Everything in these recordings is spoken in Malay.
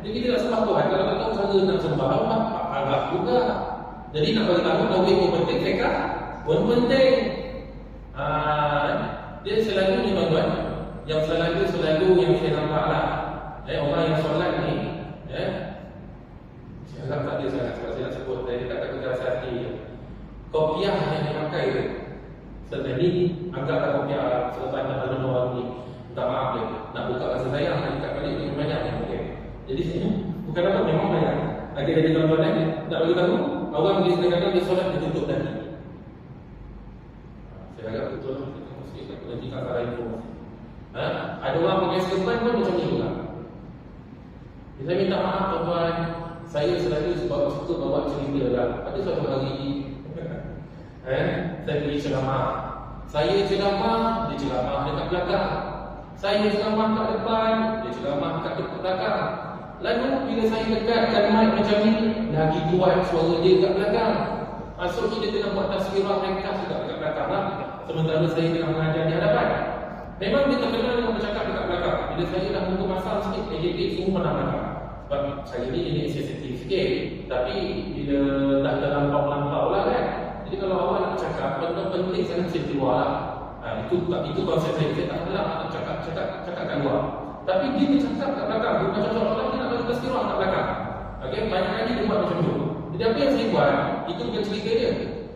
Jadi kita nak sembah Tuhan, kalau tak tahu cara nak sembah, agak juga. Jadi nak bagi tahu tauhid pun penting, fiqh pun penting. Dia selalu ni tuan-tuan, yang selalu yang saya nampak lah, orang yang solat ni, saya agak tak ada sangat sebab saya nak sebut, saya kata keras hati. Kopiah yang dipakai tu, setelah ni anggaplah kopiah selepas nak berdoa orang ni, minta maaf dia, nak buka rasa sayang, nak ikat balik dengan banyak yang okay. Jadi bukan apa, memang banyak. Lagi dari tuan-tuan nak bagi tahu, orang di kadang-kadang dia solat dia tutup tadi. Saya agak betul lah, nanti tak salah informasi. Ada orang pakai serban pun macam ni juga. Saya minta maaf tuan-tuan, saya selalu suka bawa cerita lah. Ada suatu hari saya pergi ceramah. Saya ceramah, dia ceramah dekat belakang. Saya ceramah kat depan, dia ceramah kat belakang. Lalu bila saya dekatkan mic macam ni, lagi kuat suara dia kat belakang. Maksud kita tengah buat taswirah ringkas juga dekat belakang lah. Sementara saya tengah mengajar di hadapan. Memang dia terkenal dengan bercakap dekat belakang. Bila saya dah muka masal sikit, AJP semua menang belakang. Sebab saya ni sensitif sikit. Tapi bila dah terlampau-lampau lah kan. Jadi kalau awak nak cakap, penting sangat saya keluar lah. Itu konsep saya tak pernah nak cakap kat luar. Tapi dia bercakap kat belakang. Dia macam seolah-olah dia nak bagi taswirah kat belakang. Okay? Banyak kali dia buat macam tu. Jadi apa yang saya buat, itu bukan cerita dia.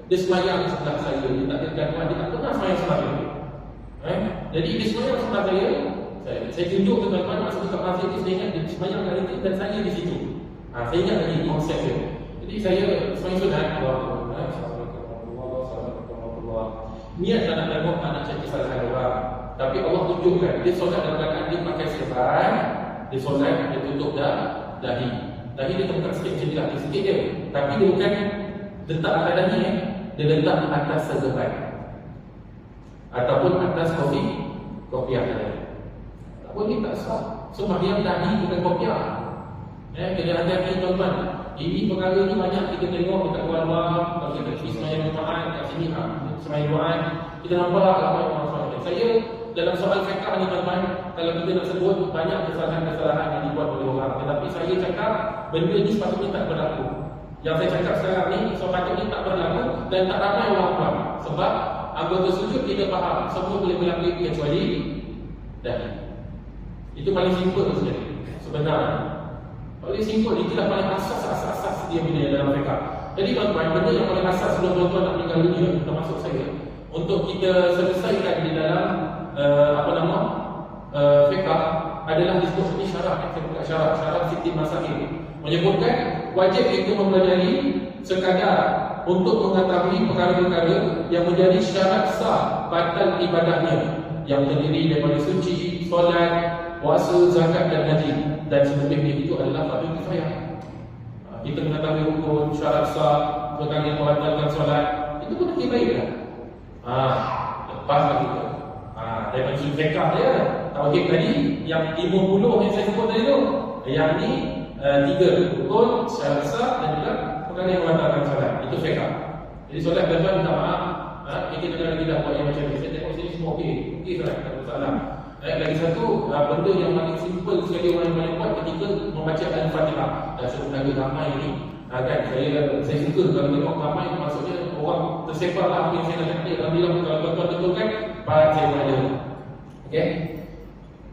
Dia semayang sebelah saya. Dia tak ada gangguan. Dia tak pernah semayang sebelah saya. Jadi dia semayang sebelah saya tunjuk ke tuan-tuan masuk dekat masjid ni, saya ingat dia semayang kat situ dan saya di situ. Saya ingat lagi konsep dia. Jadi saya semayang sunat. Niat tak nak tengok, tak nak cakap kesalahan orang. Tapi Allah tunjukkan, dia solat dalam keadaan dia pakai serban, dia solat, dia tutup dahi. Dahi dia terbuka sikit macam ni lah, sikit je. Tapi dia bukan letak atas dahi, dia letak atas serban ataupun atas kopiah dia. Tak boleh, tak sah. Sembahyang dahi bukan kopiah. Kena hati-hati tuan-tuan. Ini perkara ni banyak kita tengok dekat luar-luar. Kalau kita pergi semayang jemaah kat sini, semayang doaan, kita nampak ramai orang solat. Saya dalam soal fiqh ni tuan-tuan, kalau kita nak sebut banyak kesalahan-kesalahan yang dibuat oleh orang. Tetapi saya cakap benda ni sepatutnya tak berlaku. Yang saya cakap sekarang ni sepatutnya tak berlaku dan tak ramai orang buat. Sebab anggota sujud kita faham semua boleh berlaku kecuali dahi. Itu paling simple saja sebenarnya. Paling simple, itulah paling asas dia punya dalam fiqh. Jadi tuan-tuan, benda yang paling asas sebelum tuan-tuan nak meninggal dunia, termasuk saya, untuk kita selesaikan di dalam fiqh adalah disebut sebagai syarat siti masail. Menyebutkan wajib kita mempelajari sekadar untuk mengetahui perkara-perkara yang menjadi syarat sah batal ibadahnya, yang terdiri daripada suci, solat, puasa, zakat dan haji. Dan selebihnya itu adalah fardu kifayah. Kita mengetahui rukun, syarat sah, perkara yang membatalkan solat, itu pun kifayah. Lepas lagi tu. Daripada sudut fiqh dia, tauhid tadi yang 50 yang saya sebut tadi tu. Yang ni 3 rukun, syarat sah dan juga perkara yang membatalkan solat. Itu fiqh. Jadi solat tuan-tuan minta maaf. Kita lagi dah buat yang macam ni. Saya tengok sini semua okey. Okey solat, tak ada masalah. Lagi satu, benda yang paling simple sekali orang yang paling buat ketika membaca Al-Fatihah. Dan sebenarnya ramai ni, kan, saya suka kalau tengok ramai, maksudnya orang tersepar lah apa yang saya nak cakap. Alhamdulillah, kalau tuan-tuan betulkan, saya ada. Okay?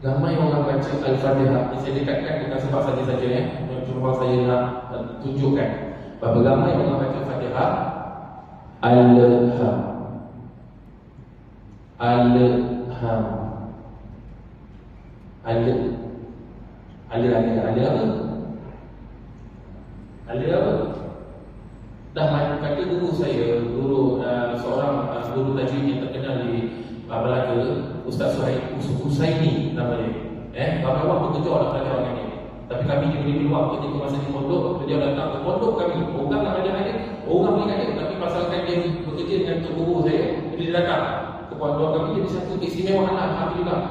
Ramai orang baca Al-Fatihah. Saya dekatkan bukan sebab saja-saja cuma saya nak tunjukkan bahawa ramai orang baca Fatihah Al-Ham. Ada apa? Dah kata guru saya, seorang guru tajwid yang terkenal di Melaka, Ustaz Husaini namanya. Bapa waktu kerja nak belajar dengan dia. Tapi kami diberi peluang ketika masa di pondok, beliau datang ke pondok kami. Orang nak belajar dengan dia, orang boleh kat dia, tapi pasalkan dia bekerja dengan tok guru saya, dia datang ke pondok kami, jadi satu keistimewaan lah, alhamdulillah.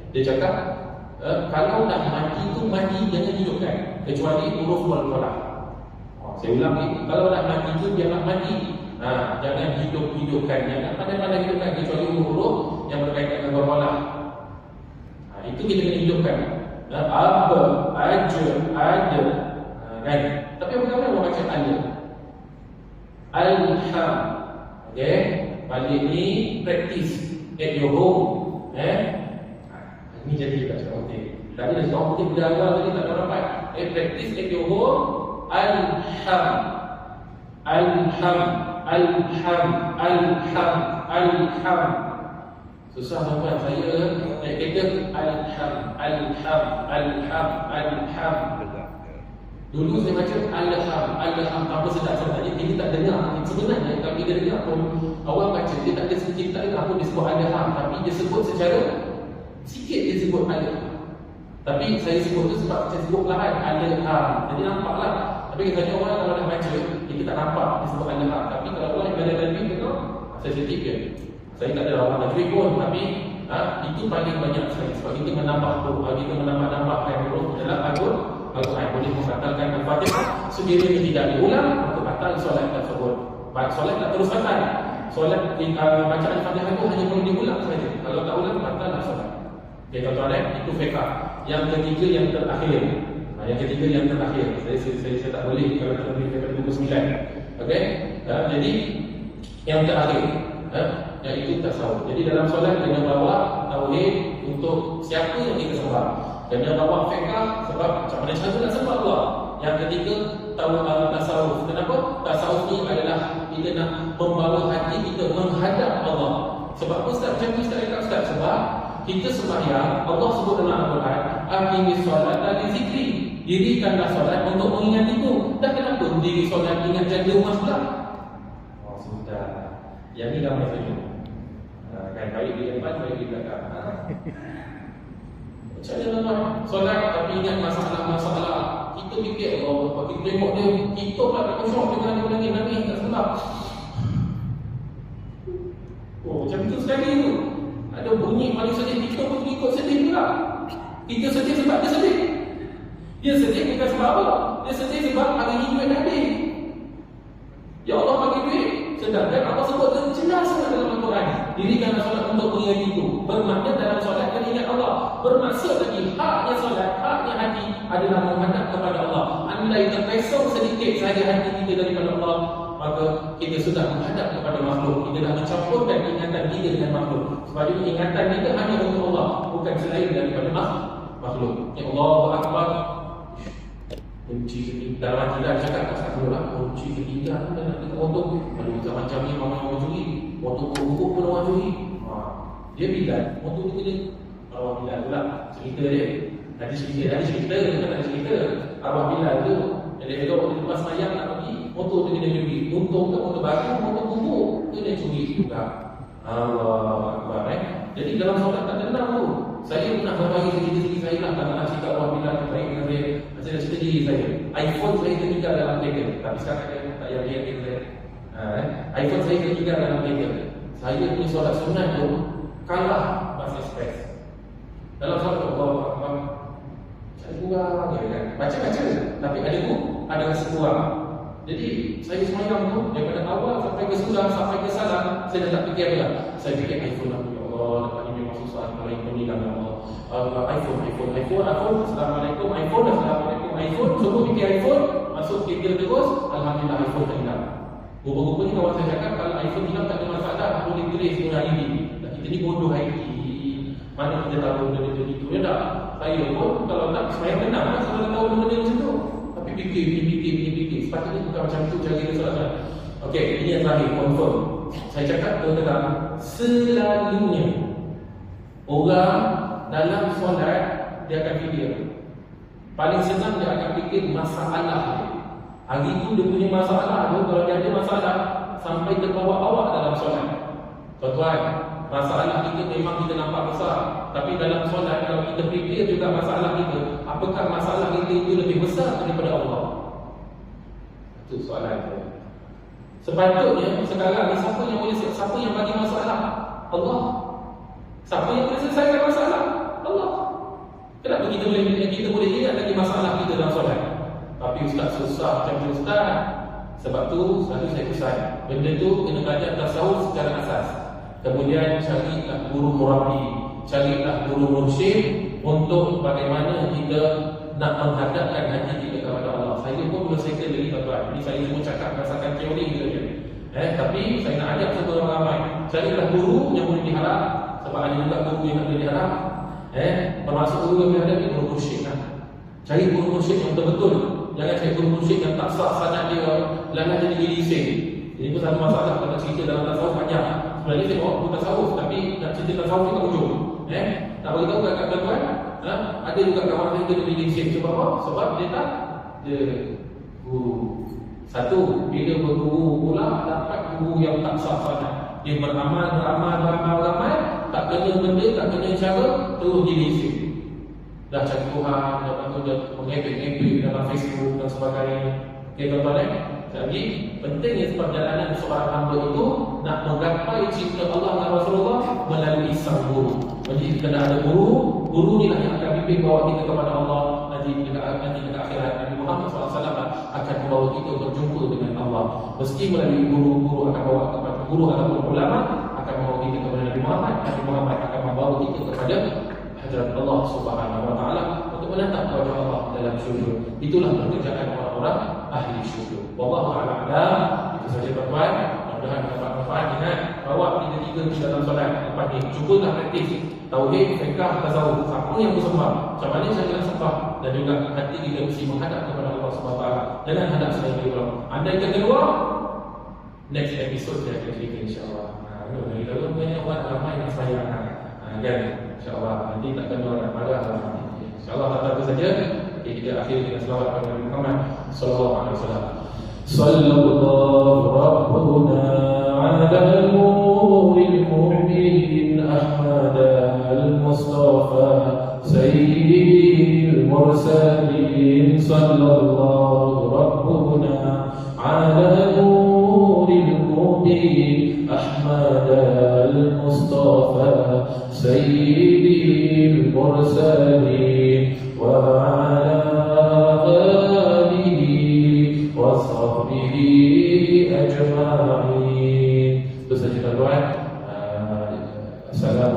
Dia cakap, kalau dah mati tu mati jangan hidupkan, kecuali huruf wal qalam. Saya ulang ni, kalau dah mati tu jangan mati, jangan hidupkan, jangan pandai-pandai hidupkan, kecuali huruf yang berkaitan dengan qalam. Itu kita kena hidupkan. Apa, aja, ada, kan? Tapi bagaimana orang baca ada? Alham. Okay? Balik ni practice at your home. Ini jadi juga cakap penting. Tadi dah cakap penting bila awal tadi tak ada rapat. Practice at your home. Alham. Alham. Alham. Alham. Alham. Susah tuan saya naik kereta. Alham. Alham. Alham. Alham. Dulu saya baca Alham. Alham apa sedap sangat. Jadi kita tak dengar. Sebenarnya kalau kita dengar pun awal baca dia tak ada sedikit, tak dengar pun dia sebut Alham. Tapi dia sebut secara sikit dia sebut Alham. Tapi saya sebut tu sebab saya sebut perlahan Alham. Jadi nampaklah. Tapi katanya orang kalau dah baca kita tak nampak dia sebut Alham. Tapi kalau orang yang ada tajwid tu sensitif dia. Saya tak ada orang tajwid pun, tapi itu paling banyak sekali sebab kita menambah kita menambah-nambahkan huruf dalam Al-Quran boleh membatalkan Al-Fatihah. Sekiranya tidak diulang maka batal solat tersebut. Solat tak terus batal. Solat bacaan Al-Fatihah itu hanya perlu diulang saja. Kalau tak ulang batal solat. Okay, tuan-tuan, itu fiqh. Yang ketiga yang terakhir. Yang ketiga yang terakhir. Saya tak boleh kalau tak boleh fiqh 29. Okey. Jadi yang terakhir iaitu tasawuf. Jadi dalam solat kena bawa tauhid untuk siapa yang kita sembah. Kena bawa fiqh sebab macam mana cara nak sembah Allah. Yang ketiga tasawuf. Kenapa? Tasawuf ni adalah kita nak membawa hati kita menghadap Allah. Sebab apa Ustaz? Macam ni Ustaz? Sebab kita sembahyang, Allah sebut dalam Al-Quran, aqimis solat li zikri. Dirikanlah solat untuk mengingatiku. Dan kenapa diri solat ingat jaga rumah pula? Sudah. Yang ni gambar saja. Kan baik di depan, baik di belakang. Macam mana tuan? Solat tapi ingat masalah-masalah. Kita fikir Allah, kita tengok dia, kita pula tak khusyuk dengan dia nangis tak sebab. Macam tu sekali tu. Ada bunyi paling sedih, kita pun ikut sedih pula. Kita sedih sebab dia sedih. Dia sedih bukan sebab apa? Dia sedih sebab hari ni duit dah habis. Ya Allah bagi duit. Sedangkan Allah sebut jelas sangat dalam Al-Quran. Dirikanlah solat untuk mengingat itu. Bermakna dalam solat dan ingat Allah. Bermaksud lagi haknya solat, haknya hati adalah menghadap kepada Allah. Andai terpesong sedikit sahaja hati kita daripada Allah, maka kita sudah menghadap kepada makhluk. Kita dah mencampurkan ingatan kita dengan makhluk. Sebab itu ingatan kita hanya untuk Allah, bukan selain daripada makhluk. Ya Allah Akbar. Kunci ketiga dalam kita cakap tak satu lah. Kunci ketiga tu nak kita motor. Kalau kita macam ni orang curi, motor kerupuk pun orang curi. Dia bilang motor tu dia arwah Bilal pula cerita dia. Tadi cerita bukan tadi cerita. Arwah Bilal tu dia elok di lepas mayang nak pergi, motor tu dia curi. Untung tak motor baru, motor kerupuk tu dia curi juga. Allah Akbar. Jadi dalam solat tak tenang tu. Saya pernah berbagi cerita-cerita saya lah. Tak nak cakap arwah Bilal terbaik dengan saya. Saya dah cerita diri saya. iPhone saya tertinggal dalam kereta. Tapi sekarang saya tak payah lihat kereta saya. iPhone saya tertinggal dalam kereta. Saya punya solat sunat tu kalah bas express. Dalam solat Allah Akbar, saya kurang je kan. Baca-baca tapi ada rasa kurang. Jadi saya semayang tu daripada awal sampai ke sudah sampai ke salam, saya dah tak fikir apa lah. Saya fikir iPhone aku, ya Allah, dapat ni memang susah. Kalau iPhone ni kan Allah, iPhone, Assalamualaikum, iPhone, semua fikir iPhone, masuk kereta terus, Alhamdulillah iPhone tak hilang. Rupa-rupanya kawan saya cakap kalau iPhone hilang tak ada masalah, boleh tulis dengan ID. Dan kita ni bodoh ID. Mana kita tahu benda itu? Ya tak? Saya pun kalau tak semayang tenang lah sebab tahu benda macam tu. Tapi fikir. Sepatutnya bukan macam tu cara kita solat. Okey, ini yang terakhir, confirm. Saya cakap terang, selalunya orang dalam solat dia akan fikir. Paling senang dia akan fikir masalah dia. Hari tu dia punya masalah tu, kalau dia ada masalah sampai terbawa-bawa dalam solat. Tuan-tuan, masalah kita memang kita nampak besar. Tapi dalam solat kalau kita fikir juga masalah kita, apakah masalah kita itu lebih besar daripada Allah? Itu soalan tu. Sepatutnya sekarang ni siapa yang bagi masalah? Allah. Siapa yang boleh selesaikan masalah? Allah. Kenapa kita boleh ingat lagi masalah kita dalam solat? Tapi ustaz susah macam tu ustaz. Sebab tu selalu saya pesan, benda tu kena belajar tasawuf secara asas. Kemudian carilah guru murabbi, carilah guru mursyid untuk bagaimana kita nak menghadapkan hati kita kepada Allah. Saya pun belum settle lagi tuan-tuan. Ini saya cuma cakap berdasarkan teori saja. Tapi saya nak ajak satu orang ramai. Carilah guru yang boleh diharap, sebab ada juga guru yang tak boleh diharap. Termasuk guru yang boleh diharap ni guru mursyid kan. Cari guru mursyid yang betul-betul. Jangan cari guru mursyid yang tak sah sanad dia, lama jadi gilising. Ini pun satu masalah kalau nak cerita dalam tasawuf panjang. Sebenarnya saya bawa buku tasawuf, tapi nak cerita tasawuf ni kat ujung. Tak beritahu kat tuan-tuan, ada juga kawan saya kena gilising. Sebab apa? Sebab dia tak dia guru. Satu, bila berguru pula dapat guru yang tak sah sanad. Dia beramal, tak kena benda, tak kena cara, terus gilising. Dah cari Tuhan, lepas tu dia mengepek-ngepek dalam Facebook dan sebagainya. Okay tuan-tuan Jadi pentingnya perjalanan seorang hamba itu nak menggapai cinta Allah dan Rasulullah melalui sang guru. Jadi kita nak ada guru ni lah yang akan bimbing bawa kita kepada Allah. Nanti dekat akhirat Nabi Muhammad SAW akan membawa kita berjumpa dengan Allah. Meski melalui guru akan bawa kepada guru ataupun ulama akan membawa kita kepada Nabi Muhammad. Nabi Muhammad akan membawa kita kepada hadirat Allah Subhanahu Wa Taala untuk menatap wajah Allah dalam syurga. Itulah pekerjaan orang-orang ahli syurga. Wallahu a'lam. Itu saja tuan-tuan. Mudah-mudahan dapat manfaat. Ingat, bawa tiga-tiga di dalam solat lepas ni. Cubalah praktis tauhid, fiqh, tasawuf. Apa yang bersembah, macam mana saya nak sembah, dan juga hati kita mesti menghadap kepada Allah Subhanahu Wa Taala. Jangan hadap selain dia. Anda yang kedua, next episode saya akan cerita insya-Allah. Dari lalu banyak orang ramai yang sayang kan, insya-Allah nanti takkan orang marah lah. InsyaAllah kata saja. Kita akhiri dengan selawat kepada Nabi Muhammad sallallahu alaihi wasallam. Sallallahu rabbuna ala al-nuril mu'min Ahmad al-Mustafa sayyidil mursalin. Sallallahu rabbuna ala al-nuril mu'min Ahmad al-Mustafa sayyidil mursalin wa ala alihi wa sahbihi ajma'in. Itu saja tuan-tuan. Assalamualaikum.